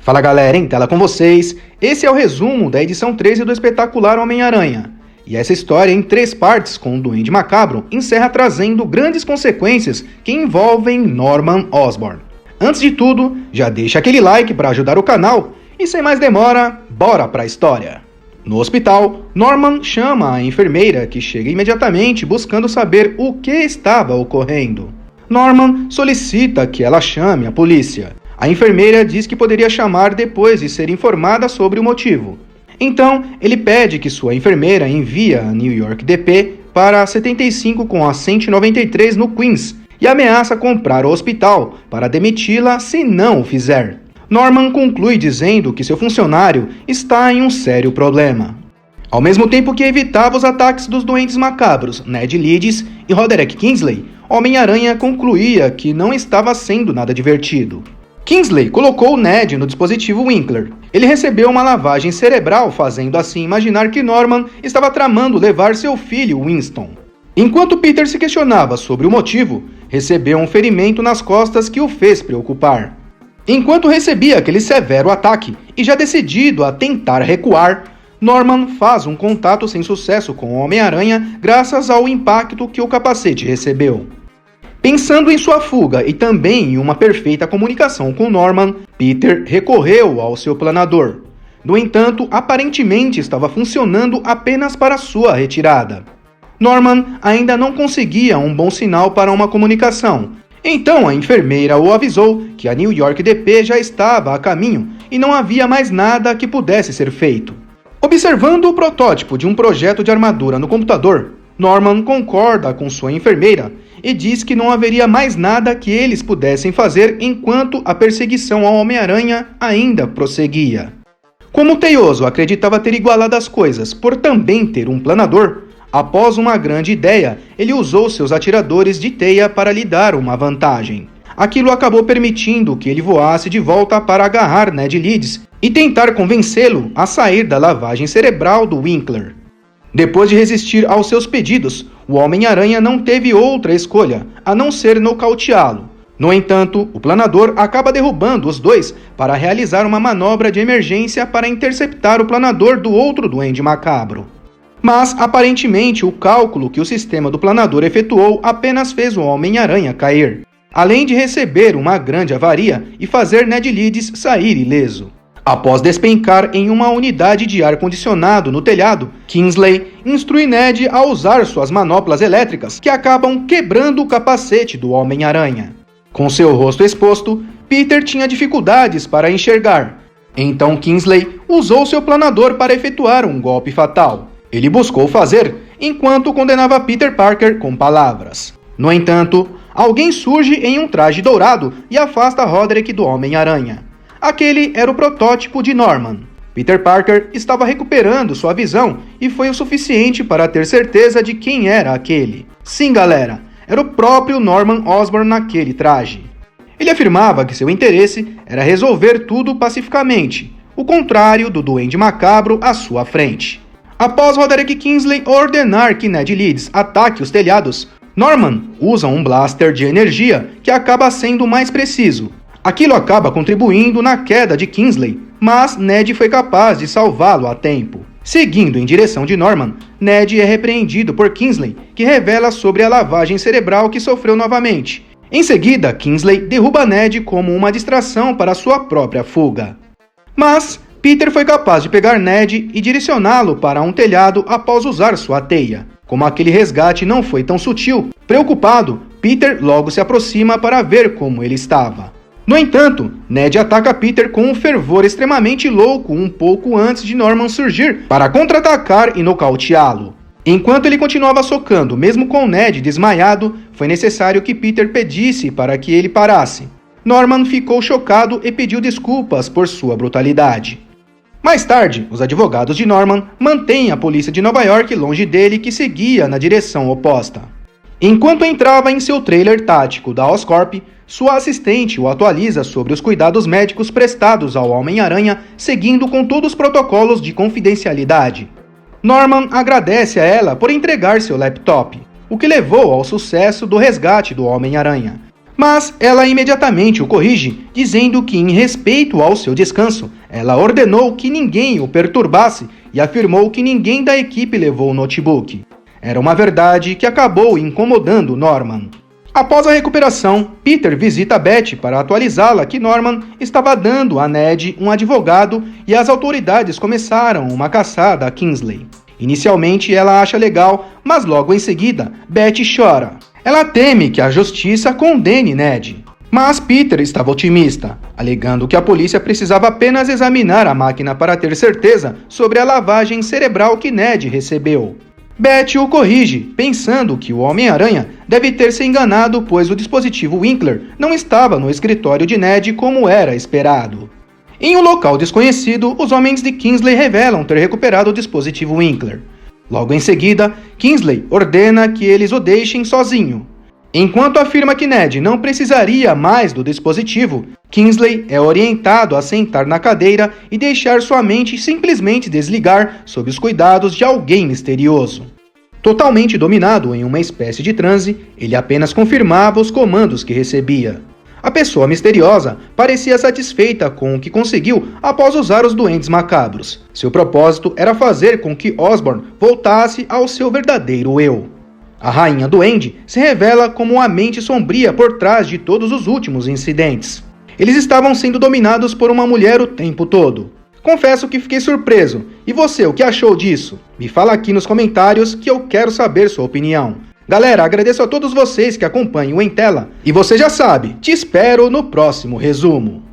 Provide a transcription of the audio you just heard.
Fala galera, em tela com vocês, esse é o resumo da edição 13 do espetacular Homem-Aranha. E essa história em 3 partes com o Duende Macabro encerra trazendo grandes consequências que envolvem Norman Osborn. Antes de tudo, já deixa aquele like para ajudar o canal e sem mais demora, bora pra história. No hospital, Norman chama a enfermeira que chega imediatamente buscando saber o que estava ocorrendo. Norman solicita que ela chame a polícia. A enfermeira diz que poderia chamar depois de ser informada sobre o motivo. Então, ele pede que sua enfermeira envie a New York DP para 75 com a 193 no Queens e ameaça comprar o hospital para demiti-la se não o fizer. Norman conclui dizendo que seu funcionário está em um sério problema. Ao mesmo tempo que evitava os ataques dos Duendes Macabros, Ned Leeds e Roderick Kingsley, Homem-Aranha concluía que não estava sendo nada divertido. Kingsley colocou Ned no dispositivo Winkler. Ele recebeu uma lavagem cerebral, fazendo assim imaginar que Norman estava tramando levar seu filho Winston. Enquanto Peter se questionava sobre o motivo, recebeu um ferimento nas costas que o fez preocupar. Enquanto recebia aquele severo ataque e já decidido a tentar recuar, Norman faz um contato sem sucesso com o Homem-Aranha graças ao impacto que o capacete recebeu. Pensando em sua fuga e também em uma perfeita comunicação com Norman, Peter recorreu ao seu planador. No entanto, aparentemente estava funcionando apenas para sua retirada. Norman ainda não conseguia um bom sinal para uma comunicação. Então a enfermeira o avisou que a New York DP já estava a caminho e não havia mais nada que pudesse ser feito. Observando o protótipo de um projeto de armadura no computador, Norman concorda com sua enfermeira e diz que não haveria mais nada que eles pudessem fazer enquanto a perseguição ao Homem-Aranha ainda prosseguia. Como o Teioso acreditava ter igualado as coisas por também ter um planador, após uma grande ideia, ele usou seus atiradores de teia para lhe dar uma vantagem. Aquilo acabou permitindo que ele voasse de volta para agarrar Ned Leeds e tentar convencê-lo a sair da lavagem cerebral do Winkler. Depois de resistir aos seus pedidos, o Homem-Aranha não teve outra escolha, a não ser nocauteá-lo. No entanto, o planador acaba derrubando os dois para realizar uma manobra de emergência para interceptar o planador do outro Duende Macabro. Mas, aparentemente, o cálculo que o sistema do planador efetuou apenas fez o Homem-Aranha cair, além de receber uma grande avaria e fazer Ned Leeds sair ileso. Após despencar em uma unidade de ar-condicionado no telhado, Kingsley instrui Ned a usar suas manoplas elétricas, que acabam quebrando o capacete do Homem-Aranha. Com seu rosto exposto, Peter tinha dificuldades para enxergar. Então Kingsley usou seu planador para efetuar um golpe fatal. Ele buscou fazer, enquanto condenava Peter Parker com palavras. No entanto, alguém surge em um traje dourado e afasta Roderick do Homem-Aranha. Aquele era o protótipo de Norman. Peter Parker estava recuperando sua visão e foi o suficiente para ter certeza de quem era aquele. Sim, galera, era o próprio Norman Osborn naquele traje. Ele afirmava que seu interesse era resolver tudo pacificamente, o contrário do Duende Macabro à sua frente. Após Roderick Kingsley ordenar que Ned Leeds ataque os telhados, Norman usa um blaster de energia que acaba sendo mais preciso. Aquilo acaba contribuindo na queda de Kingsley, mas Ned foi capaz de salvá-lo a tempo. Seguindo em direção de Norman, Ned é repreendido por Kingsley, que revela sobre a lavagem cerebral que sofreu novamente. Em seguida, Kingsley derruba Ned como uma distração para sua própria fuga. Mas Peter foi capaz de pegar Ned e direcioná-lo para um telhado após usar sua teia. Como aquele resgate não foi tão sutil, preocupado, Peter logo se aproxima para ver como ele estava. No entanto, Ned ataca Peter com um fervor extremamente louco um pouco antes de Norman surgir para contra-atacar e nocauteá-lo. Enquanto ele continuava socando, mesmo com Ned desmaiado, foi necessário que Peter pedisse para que ele parasse. Norman ficou chocado e pediu desculpas por sua brutalidade. Mais tarde, os advogados de Norman mantêm a polícia de Nova York longe dele, que seguia na direção oposta. Enquanto entrava em seu trailer tático da Oscorp, sua assistente o atualiza sobre os cuidados médicos prestados ao Homem-Aranha, seguindo com todos os protocolos de confidencialidade. Norman agradece a ela por entregar seu laptop, o que levou ao sucesso do resgate do Homem-Aranha. Mas ela imediatamente o corrige, dizendo que, em respeito ao seu descanso, ela ordenou que ninguém o perturbasse e afirmou que ninguém da equipe levou o notebook. Era uma verdade que acabou incomodando Norman. Após a recuperação, Peter visita Beth para atualizá-la que Norman estava dando a Ned um advogado e as autoridades começaram uma caçada a Kingsley. Inicialmente ela acha legal, mas logo em seguida, Beth chora. Ela teme que a justiça condene Ned. Mas Peter estava otimista, alegando que a polícia precisava apenas examinar a máquina para ter certeza sobre a lavagem cerebral que Ned recebeu. Beth o corrige, pensando que o Homem-Aranha deve ter se enganado, pois o dispositivo Winkler não estava no escritório de Ned como era esperado. Em um local desconhecido, os homens de Kingsley revelam ter recuperado o dispositivo Winkler. Logo em seguida, Kingsley ordena que eles o deixem sozinho. Enquanto afirma que Ned não precisaria mais do dispositivo, Kingsley é orientado a sentar na cadeira e deixar sua mente simplesmente desligar sob os cuidados de alguém misterioso. Totalmente dominado em uma espécie de transe, ele apenas confirmava os comandos que recebia. A pessoa misteriosa parecia satisfeita com o que conseguiu após usar os Duendes Macabros. Seu propósito era fazer com que Osborn voltasse ao seu verdadeiro eu. A Rainha Duende se revela como a mente sombria por trás de todos os últimos incidentes. Eles estavam sendo dominados por uma mulher o tempo todo. Confesso que fiquei surpreso. E você, o que achou disso? Me fala aqui nos comentários que eu quero saber sua opinião. Galera, agradeço a todos vocês que acompanham o Em Tela. E você já sabe, te espero no próximo resumo.